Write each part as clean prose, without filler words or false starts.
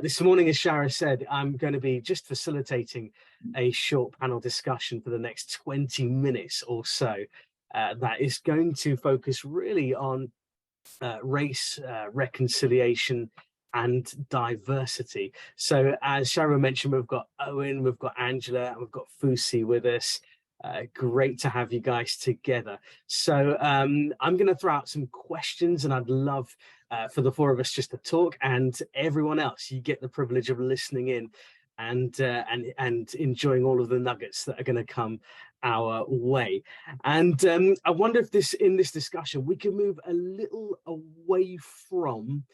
This morning, as Shara said, I'm going to be just facilitating a short panel discussion for the next 20 minutes or so. That is going to focus really on race, reconciliation, and diversity. So, as Shara mentioned, we've got Owen, we've got Angela, and we've got Fusi with us. Great to have you guys together. So I'm going to throw out some questions, and I'd love for the four of us just to talk, and everyone else, you get the privilege of listening in and enjoying all of the nuggets that are going to come our way. And I wonder if in this discussion we can move a little away from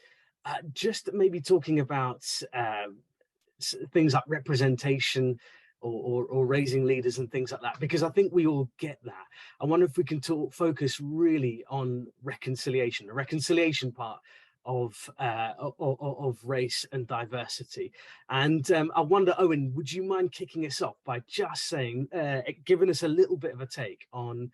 just maybe talking about things like representation or raising leaders and things like that, because I think we all get that. I wonder if we can focus really on reconciliation, the reconciliation part of race and diversity. And I wonder, Owen, would you mind kicking us off by just saying, giving us a little bit of a take on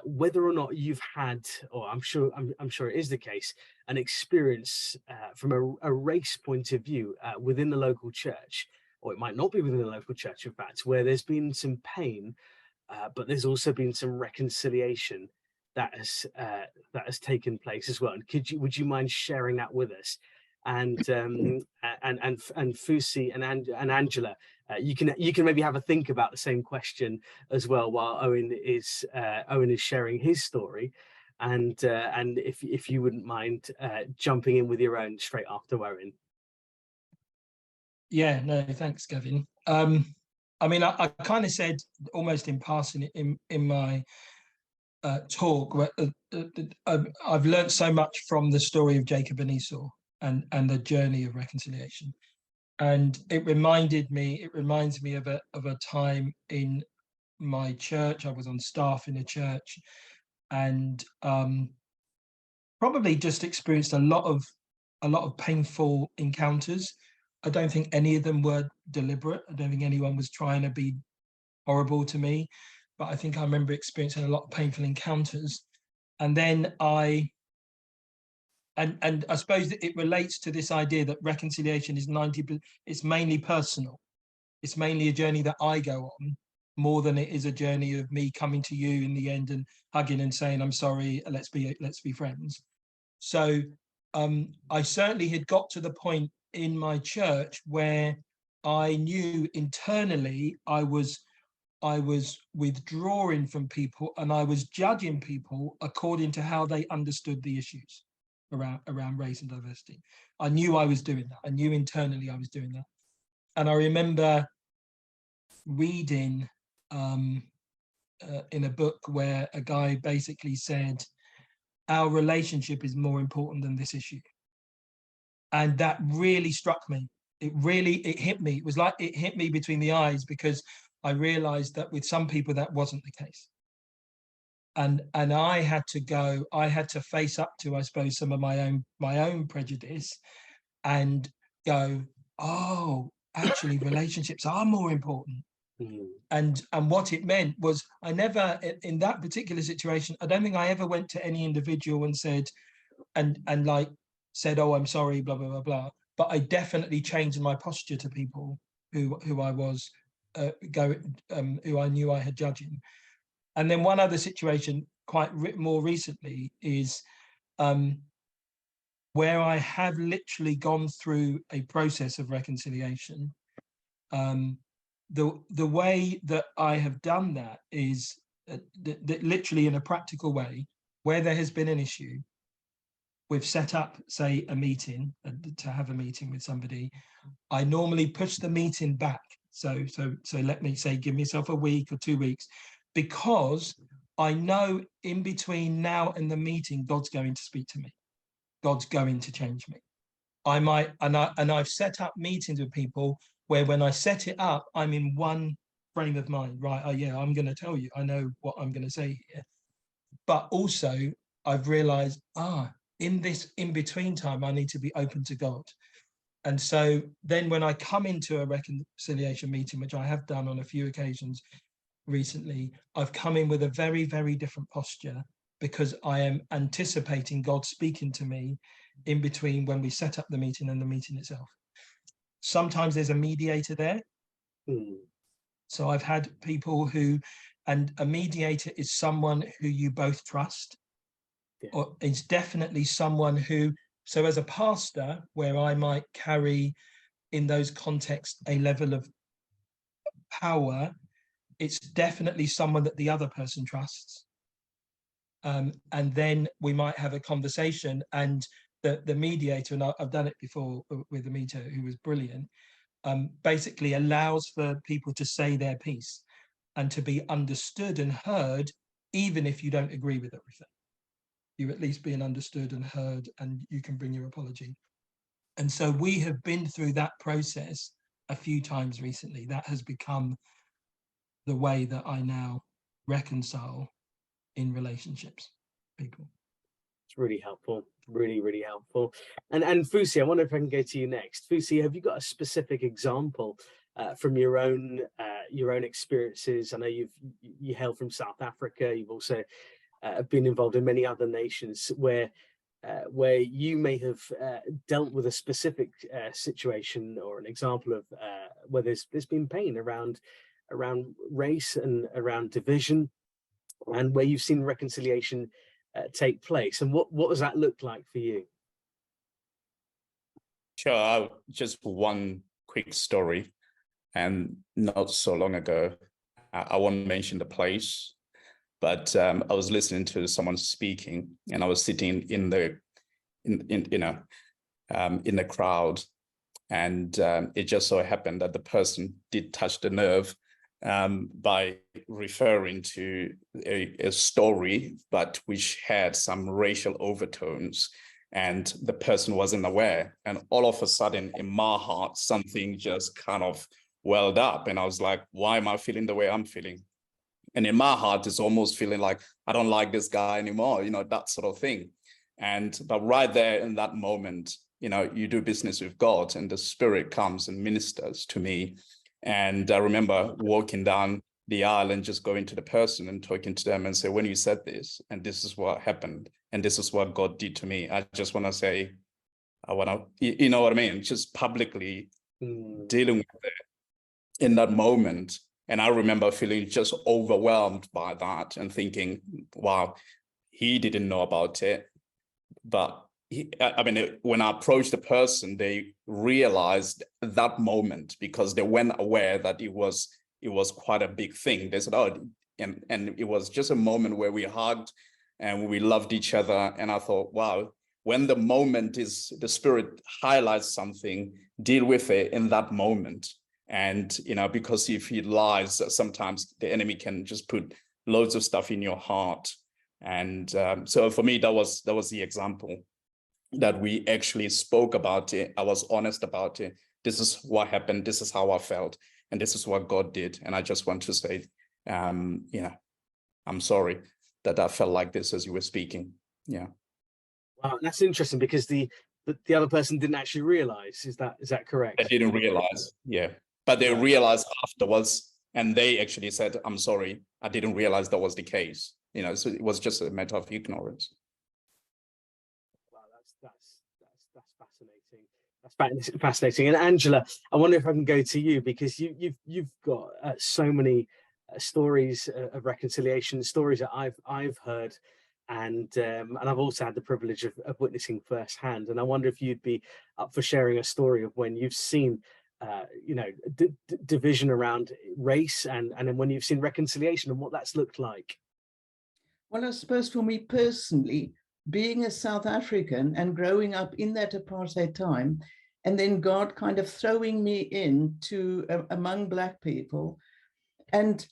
whether or not you've had, or I'm sure it is the case, an experience from a race point of view within the local church, or it might not be within the local church, in fact, where there's been some pain, but there's also been some reconciliation that has taken place as well. And would you mind sharing that with us? And Fusi and Angela, you can maybe have a think about the same question as well while Owen is sharing his story, and if you wouldn't mind jumping in with your own straight after Owen. Yeah, no, thanks, Gavin. I mean, I kind of said almost in passing in my talk, where I've learned so much from the story of Jacob and Esau and the journey of reconciliation, and it reminds me of a time in my church. I was on staff in a church, and probably just experienced a lot of painful encounters. I don't think any of them were deliberate. I don't think anyone was trying to be horrible to me, but I think I remember experiencing a lot of painful encounters. And then I suppose that it relates to this idea that reconciliation is it's mainly personal. It's mainly a journey that I go on more than it is a journey of me coming to you in the end and hugging and saying, I'm sorry, let's be friends. So I certainly had got to the point in my church where I knew internally I was withdrawing from people, and I was judging people according to how they understood the issues around race and diversity. I knew I was doing that. I knew internally I was doing that. And I remember reading in a book where a guy basically said, our relationship is more important than this issue. And that really struck me. It hit me. It was like it hit me between the eyes, because I realized that with some people that wasn't the case. And I had to face up to, I suppose, some of my own prejudice and go, oh, actually relationships are more important. And what it meant was, I never, in that particular situation, I don't think I ever went to any individual and said, oh, I'm sorry, blah, blah, blah, blah. But I definitely changed my posture to people who I was who I knew I had judging. And then one other situation more recently is where I have literally gone through a process of reconciliation. The way that I have done that is that literally in a practical way, where there has been an issue, we've set up, say, a meeting, to have a meeting with somebody. I normally push the meeting back. So let me say, give myself a week or 2 weeks, because I know in between now and the meeting, God's going to speak to me. God's going to change me. I've set up meetings with people where when I set it up, I'm in one frame of mind, right? Oh yeah, I'm going to tell you, I know what I'm going to say here. But also I've realized, in this in-between time, I need to be open to God. And so then when I come into a reconciliation meeting, which I have done on a few occasions recently, I've come in with a very, very different posture, because I am anticipating God speaking to me in between when we set up the meeting and the meeting itself. sometimes there's a mediator there. Mm. So I've had people who, and a mediator is someone who you both trust, or it's definitely someone who, so as a pastor, where I might carry in those contexts a level of power, it's definitely someone that the other person trusts. And then we might have a conversation, and the mediator, and I've done it before with a mediator who was brilliant, basically allows for people to say their piece and to be understood and heard, even if you don't agree with everything. You at least being understood and heard, and you can bring your apology. And so we have been through that process a few times recently. That has become the way that I now reconcile in relationships, people. It's really helpful, really, really helpful. And Fusi, I wonder if I can go to you next. Fusi, have you got a specific example from your own experiences? I know you hail from South Africa. You've also been involved in many other nations where you may have dealt with a specific situation, or an example of where there's been pain around race and around division, and where you've seen reconciliation take place. And what does that look like for you? Sure. Just one quick story. And not so long ago, I won't mention the place, but I was listening to someone speaking, and I was sitting in the crowd, and it just so happened that the person did touch the nerve by referring to a story, but which had some racial overtones, and the person wasn't aware. And all of a sudden, in my heart, something just kind of welled up, and I was like, why am I feeling the way I'm feeling? And in my heart, it's almost feeling like I don't like this guy anymore, that sort of thing. But right there in that moment, you do business with God, and the Spirit comes and ministers to me. And I remember walking down the aisle and just going to the person and talking to them and say, when you said this, and this is what happened, and this is what God did to me, I just want to say, I want to, you know what I mean? Just publicly dealing with it in that moment. And I remember feeling just overwhelmed by that and thinking, wow, he didn't know about it. But when I approached the person, they realized that moment, because they weren't aware that it was quite a big thing. They said, oh, and it was just a moment where we hugged and we loved each other. And I thought, wow, when the moment is, the Spirit highlights something, deal with it in that moment. And, because if he lies, sometimes the enemy can just put loads of stuff in your heart. And so for me, that was the example, that we actually spoke about it. I was honest about it. This is what happened. This is how I felt. And this is what God did. And I just want to say, I'm sorry that I felt like this as you were speaking. Yeah. Wow, that's interesting, because the other person didn't actually realize. Is that correct? They didn't realize. Yeah. But they realized afterwards, and they actually said, I'm sorry, I didn't realize that was the case. So it was just a matter of ignorance. Wow, that's fascinating. That's fascinating. And Angela, I wonder if I can go to you, because you've got so many stories of reconciliation, stories that I've heard, and I've also had the privilege of witnessing firsthand. And I wonder if you'd be up for sharing a story of when you've seen division around race, and then when you've seen reconciliation and what that's looked like. Well, I suppose for me personally, being a South African and growing up in that apartheid time, and then God kind of throwing me into among Black people, and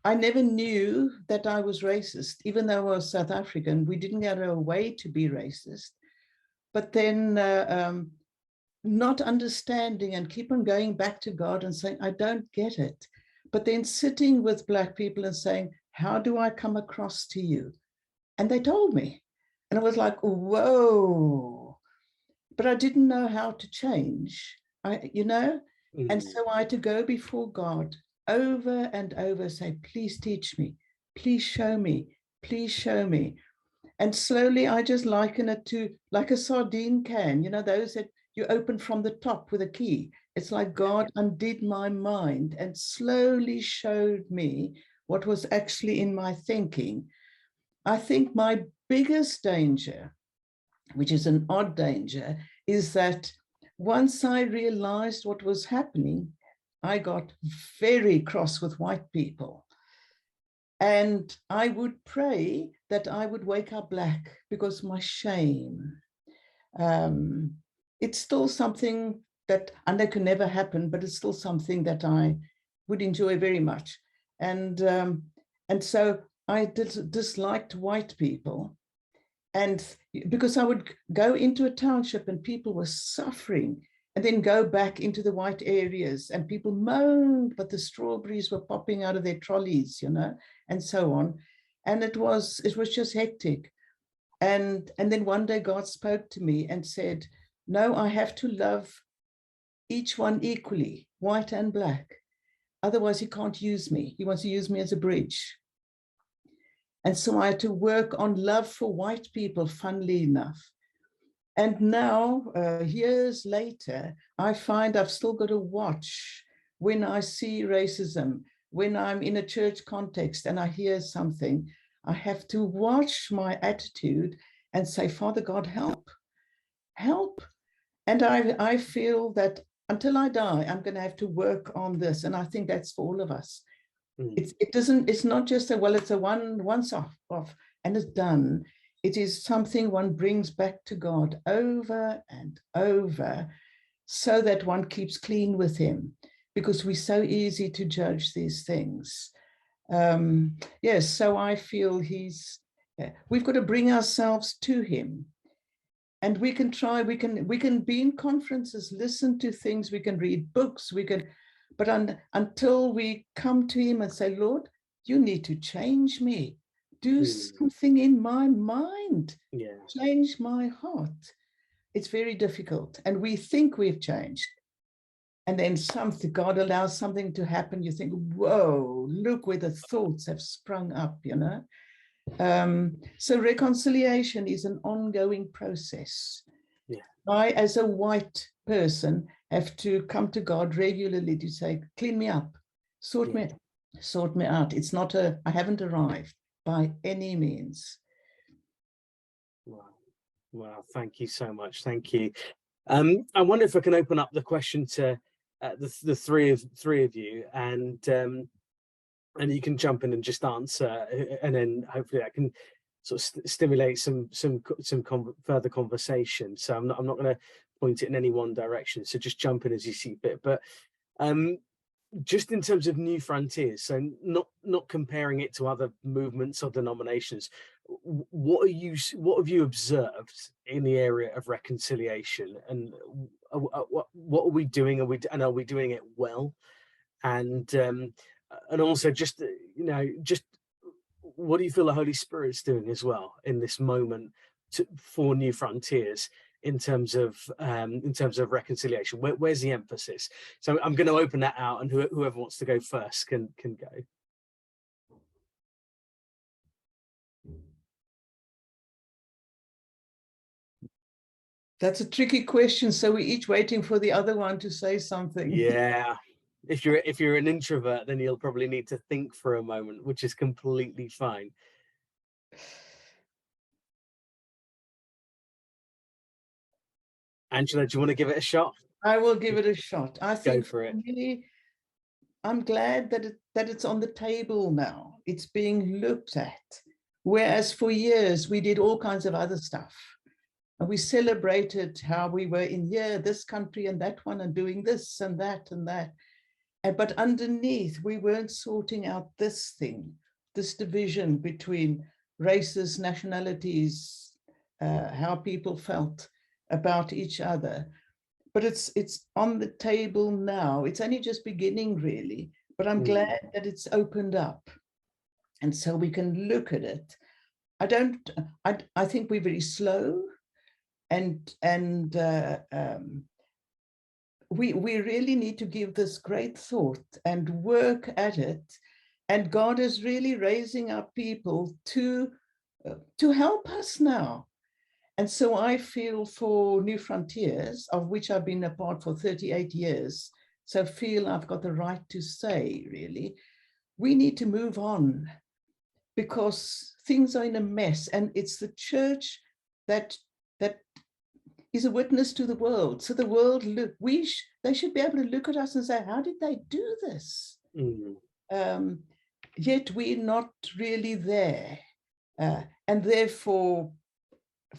I never knew that I was racist, even though I was South African. We didn't get our way to be racist, but then not understanding and keep on going back to God and saying, I don't get it. But then sitting with Black people and saying, how do I come across to you? And they told me. And I was like, whoa. But I didn't know how to change, And so I had to go before God over and over, say, please teach me, please show me, please show me. And slowly I just liken it to like a sardine can, those that you open from the top with a key. It's like God undid my mind and slowly showed me what was actually in my thinking. I think my biggest danger, which is an odd danger, is that once I realized what was happening, I got very cross with white people. And I would pray that I would wake up black because my shame. It's still something that I know can never happen, but it's still something that I would enjoy very much. And so I disliked white people. And because I would go into a township and people were suffering, and then go back into the white areas and people moaned, but the strawberries were popping out of their trolleys, you know, and so on. And it was just hectic. And then one day God spoke to me and said, no, I have to love each one equally, white and black. Otherwise he can't use me. He wants to use me as a bridge. And so I had to work on love for white people, funnily enough. And now, years later, I find I've still got to watch when I see racism, when I'm in a church context and I hear something, I have to watch my attitude and say, Father God, help, help. And I feel that until I die, I'm going to have to work on this. And I think that's for all of us. It's not just a, well, it's a once off and it's done. It is something one brings back to God over and over so that one keeps clean with him, because we're so easy to judge these things. Yes, so I feel we've got to bring ourselves to him. And we can try, we can be in conferences, listen to things, we can read books, but until we come to him and say, Lord, you need to change me. Do something in my mind, change my heart. It's very difficult. And we think we've changed. And then God allows something to happen. You think, whoa, look where the thoughts have sprung up, you know. So reconciliation is an ongoing process. I, as a white person, have to come to God regularly to say, clean me up, sort me out. It's not I haven't arrived by any means. Wow, thank you so much. Thank you. I wonder if I can open up the question to the three of you, and you can jump in and just answer, and then hopefully that can sort of stimulate some further conversation. So I'm not going to point it in any one direction. So just jump in as you see fit. But just in terms of New Frontiers, so not comparing it to other movements or denominations, what have you observed in the area of reconciliation, and what are we doing? Are we doing it well? And also just just what do you feel the Holy Spirit's doing as well in this moment for New Frontiers in terms of reconciliation? Where's the emphasis? So I'm going to open that out, and whoever wants to go first can go. That's a tricky question. So we're each waiting for the other one to say something. Yeah. If you're an introvert, then you'll probably need to think for a moment, which is completely fine. Angela, do you want to give it a shot? I will give it a shot. I think go for it. Really, I'm glad that it's on the table now. It's being looked at. Whereas for years we did all kinds of other stuff. And we celebrated how we were in this country and that one, and doing this and that and that. But underneath, we weren't sorting out this thing, this division between races, nationalities, how people felt about each other. But it's on the table now. It's only just beginning, really. But I'm glad that it's opened up, and so we can look at it. I think we're very slow, and we really need to give this great thought and work at it. And God is really raising up people to help us now. And so I feel for New Frontiers, of which I've been a part for 38 years, so feel I've got the right to say, really, we need to move on because things are in a mess, and it's the church that is a witness to the world. So the world, they should be able to look at us and say, how did they do this? Yet we're not really there. And therefore,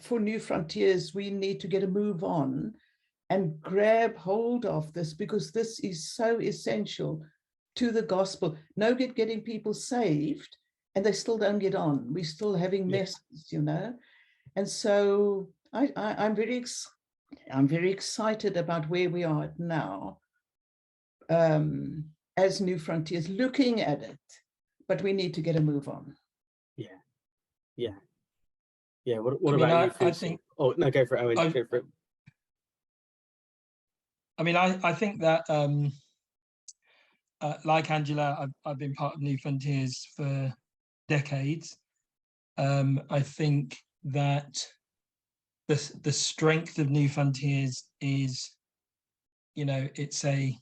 for New Frontiers, we need to get a move on and grab hold of this, because this is so essential to the gospel. No good getting people saved and they still don't get on. We're still having messes, you know. And so I'm very excited about where we are now as New Frontiers, looking at it, but we need to get a move on. Yeah. What about you, Fusi? I think. Oh no, go for it, Owen. Go for it. I mean, I think that like Angela, I've been part of New Frontiers for decades. I think that the strength of New Frontiers is, you know, it's a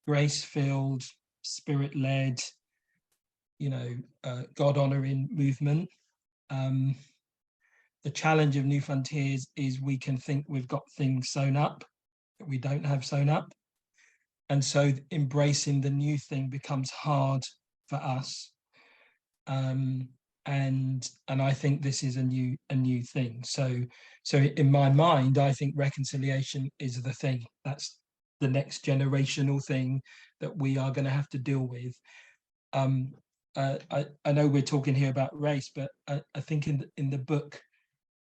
grace-filled, spirit-led, you know, God-honoring movement. The challenge of New Frontiers is we can think we've got things sewn up that we don't have sewn up. And so embracing the new thing becomes hard for us. And I think this is a new thing. So in my mind, I think reconciliation is the thing. That's the next generational thing that we are going to have to deal with. I know we're talking here about race, but I think in the book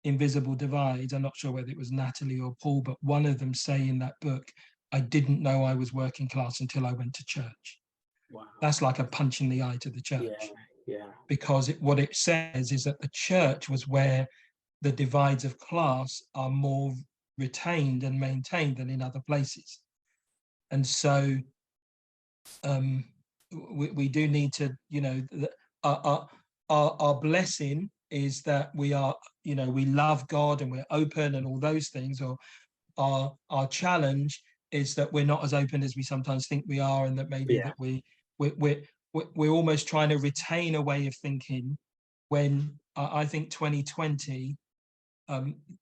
Invisible Divides, I'm not sure whether it was Natalie or Paul, but one of them say in that book, I didn't know I was working class until I went to church. Wow. That's like a punch in the eye to the church. Yeah. Because what it says is that the church was where the divides of class are more retained and maintained than in other places. And so we do need to, you know, our blessing is that we are, you know, we love God and we're open and all those things. Or our challenge is that we're not as open as we sometimes think we are, and that maybe that we're almost trying to retain a way of thinking when I think 2020,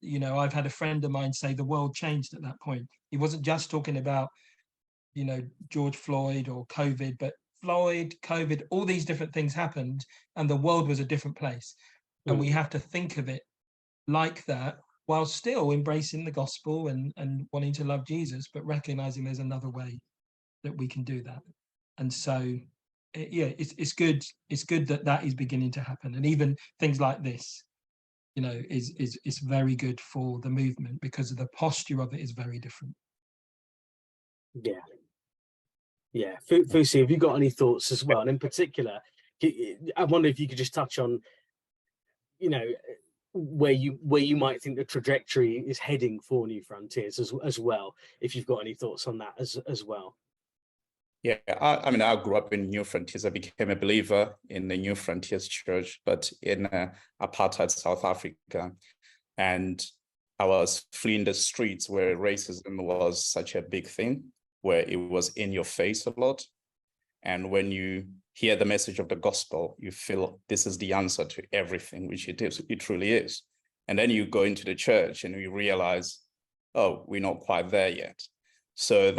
you know, I've had a friend of mine say the world changed at that point. He wasn't just talking about, you know, George Floyd or COVID, but Floyd, COVID, all these different things happened and the world was a different place. And we have to think of it like that while still embracing the gospel and wanting to love Jesus, but recognizing there's another way that we can do that. And so, it's good. It's good that is beginning to happen. And even things like this, you know, is very good for the movement because the posture of it is very different. Yeah. Fusi, have you got any thoughts as well? And in particular, I wonder if you could just touch on, you know, where you might think the trajectory is heading for New Frontiers as well, if you've got any thoughts on that as well. Yeah, I mean, I grew up in New Frontiers. I became a believer in the New Frontiers Church, but in apartheid South Africa. And I was fleeing the streets where racism was such a big thing, where it was in your face a lot. And when you hear the message of the gospel, you feel this is the answer to everything, which it is. It truly is. And then you go into the church and you realize, oh, we're not quite there yet. So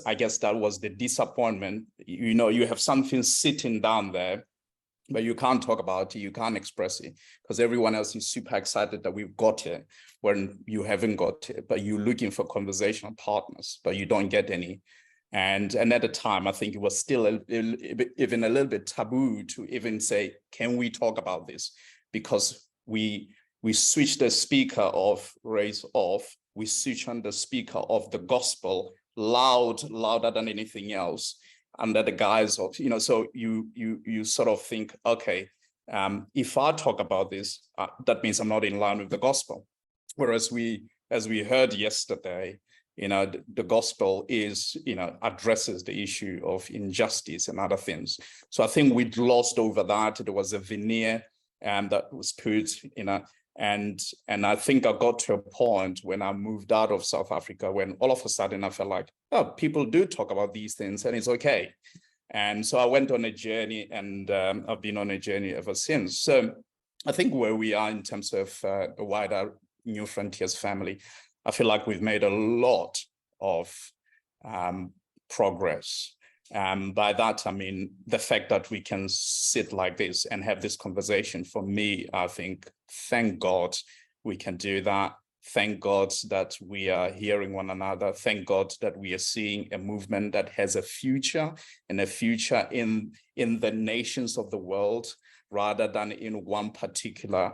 I guess that was the disappointment. You know, you have something sitting down there, but you can't talk about it, you can't express it, because everyone else is super excited that we've got it when you haven't got it, but you're looking for conversational partners, but you don't get any. And at the time, I think it was still even a little bit taboo to even say, can we talk about this? Because we switched the speaker of race off, we switch on the speaker of the gospel louder than anything else, under the guise of, you know, so you sort of think, okay, if I talk about this, that means I'm not in line with the gospel. Whereas as we heard yesterday, you know, the gospel is, you know, addresses the issue of injustice and other things. So I think we'd lost over that. There was a veneer that was put, you know, And I think I got to a point when I moved out of South Africa, when all of a sudden I felt like, oh, people do talk about these things and it's okay. And so I went on a journey, and I've been on a journey ever since. So I think where we are in terms of the wider New Frontiers family, I feel like we've made a lot of progress. By that, I mean, the fact that we can sit like this and have this conversation, for me, I think, thank God we can do that. Thank God that we are hearing one another. Thank God that we are seeing a movement that has a future, and a future in the nations of the world, rather than in one particular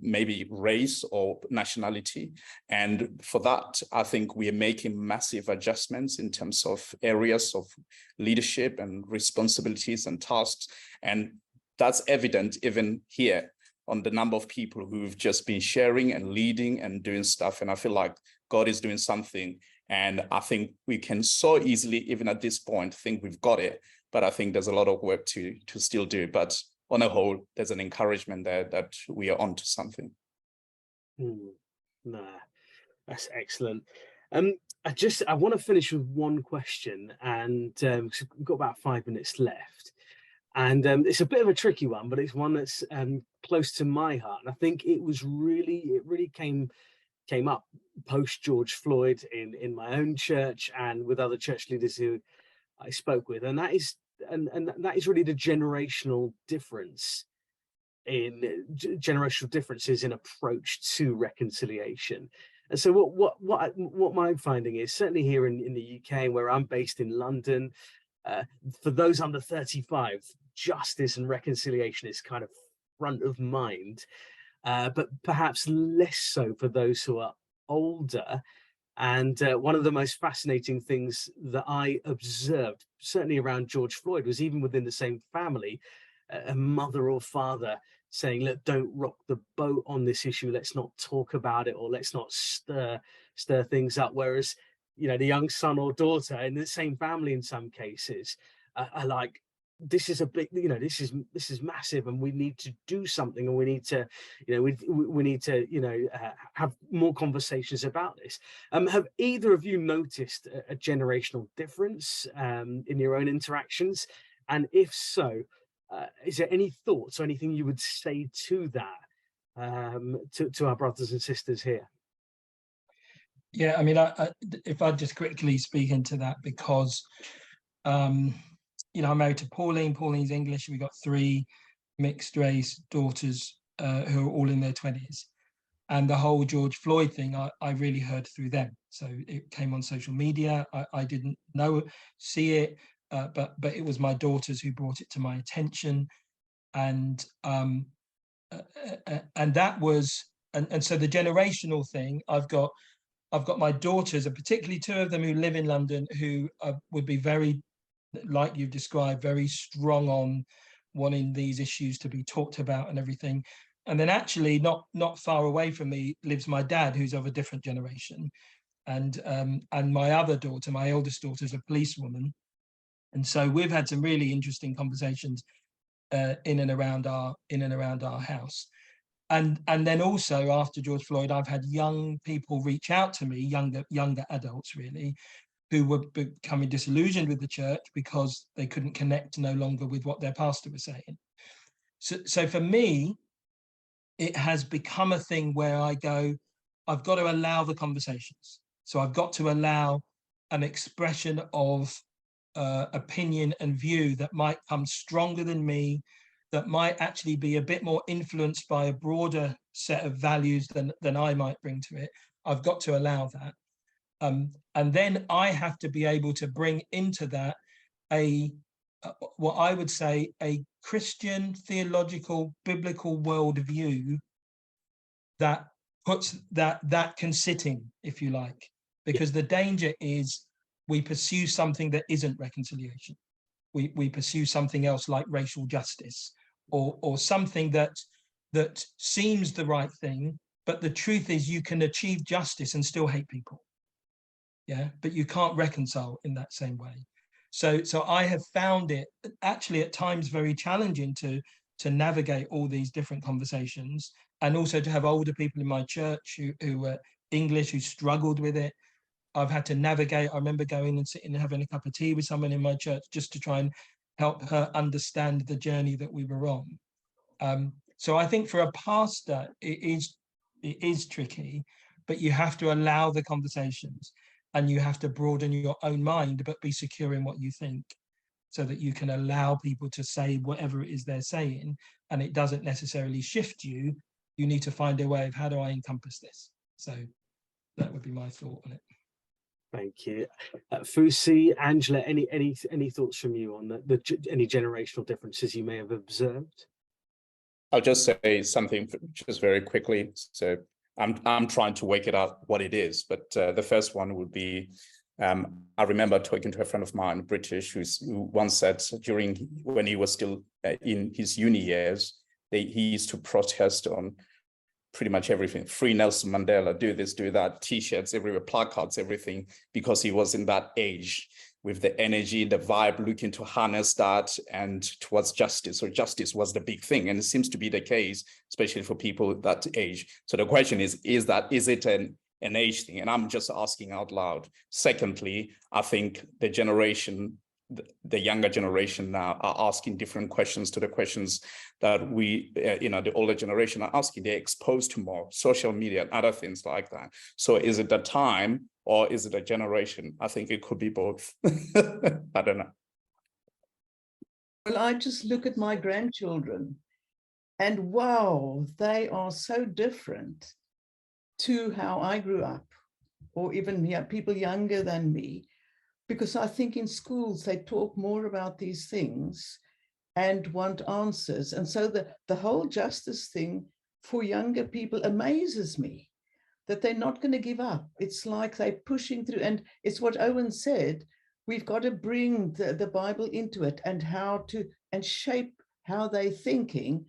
maybe race or nationality. And for that, I think we are making massive adjustments in terms of areas of leadership and responsibilities and tasks. And that's evident even here on the number of people who've just been sharing and leading and doing stuff. And I feel like God is doing something. And I think we can so easily, even at this point, think we've got it. But I think there's a lot of work to still do. But on a whole, there's an encouragement there that we are onto something. Nah, that's excellent. I want to finish with one question, and we've got about 5 minutes left. And it's a bit of a tricky one, but it's one that's close to my heart. And I think it really came up post George Floyd in my own church and with other church leaders who I spoke with, and that is really the generational differences in approach to reconciliation. And so what I'm finding is, certainly here in the UK, where I'm based in London, for those under 35, justice and reconciliation is kind of front of mind, but perhaps less so for those who are older. And one of the most fascinating things that I observed, certainly around George Floyd, was even within the same family, a mother or father saying, look, don't rock the boat on this issue. Let's not talk about it, or let's not stir things up. Whereas, the young son or daughter in the same family, in some cases, are like, this is a big, this is massive, and we need to do something, and we need to, we need to, have more conversations about this. Have either of you noticed a generational difference in your own interactions? And if so, is there any thoughts or anything you would say to that, to our brothers and sisters here? Yeah, I mean, if I just quickly speak into that, because I'm married to Pauline. Pauline's English. We've got 3 mixed race daughters who are all in their 20s. And the whole George Floyd thing, I really heard through them. So it came on social media. I didn't see it, but it was my daughters who brought it to my attention. And that was, and so the generational thing, I've got my daughters, and particularly 2 of them who live in London, who would be very, like you've described, very strong on wanting these issues to be talked about and everything. And then actually not far away from me lives my dad, who's of a different generation. And my other daughter, my eldest daughter, is a policewoman. And so we've had some really interesting conversations in and around our house. And then also after George Floyd, I've had young people reach out to me, younger adults really, who were becoming disillusioned with the church because they couldn't connect no longer with what their pastor was saying. So for me, it has become a thing where I go, I've got to allow the conversations. So I've got to allow an expression of opinion and view that might come stronger than me, that might actually be a bit more influenced by a broader set of values than I might bring to it. I've got to allow that. And then I have to be able to bring into that what I would say a Christian, theological, biblical worldview that puts that can sit in, if you like, because the danger is we pursue something that isn't reconciliation. We pursue something else like racial justice, or something that seems the right thing, but the truth is you can achieve justice and still hate people. Yeah, but you can't reconcile in that same way. So I have found it actually at times very challenging to navigate all these different conversations, and also to have older people in my church who were English, who struggled with it. I've had to navigate. I remember going and sitting and having a cup of tea with someone in my church just to try and help her understand the journey that we were on. So I think for a pastor, it is tricky, but you have to allow the conversations and you have to broaden your own mind, but be secure in what you think, so that you can allow people to say whatever it is they're saying, and it doesn't necessarily shift you. You need to find a way of, how do I encompass this? So that would be my thought on it. Thank you. Fusi, Angela, any thoughts from you on any generational differences you may have observed? I'll just say something just very quickly. So I'm trying to wake it up what it is, but the first one would be, I remember talking to a friend of mine, British, who once said when he was still in his uni years, he used to protest on pretty much everything. Free Nelson Mandela, do this, do that, T-shirts everywhere, placards, everything, because he was in that age with the energy, the vibe, looking to harness that and towards justice. So justice was the big thing. And it seems to be the case, especially for people that age. So the question is it an age thing? And I'm just asking out loud. Secondly, I think the younger generation now are asking different questions to the questions that we, the older generation are asking. They're exposed to more social media and other things like that. So is it the time or is it a generation? I think it could be both. I don't know. Well, I just look at my grandchildren and wow, they are so different to how I grew up, or even people younger than me. Because I think in schools, they talk more about these things and want answers. And so the whole justice thing for younger people amazes me, that they're not going to give up. It's like they're pushing through. And it's what Owen said, we've got to bring the Bible into it and shape how they're thinking,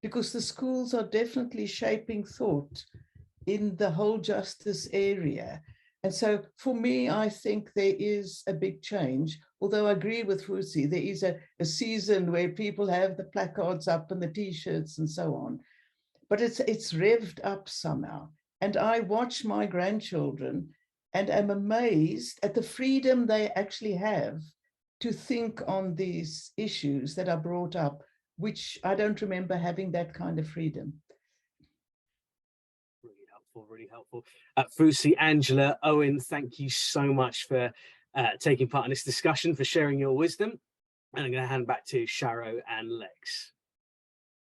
because the schools are definitely shaping thought in the whole justice area. And so for me, I think there is a big change, although I agree with Fusi, there is a season where people have the placards up and the T-shirts and so on, but it's revved up somehow. And I watch my grandchildren and am amazed at the freedom they actually have to think on these issues that are brought up, which I don't remember having that kind of freedom. Really helpful. Fusi, Angela, Owen, thank you so much for taking part in this discussion, for sharing your wisdom. And I'm going to hand back to Sharo and Lex.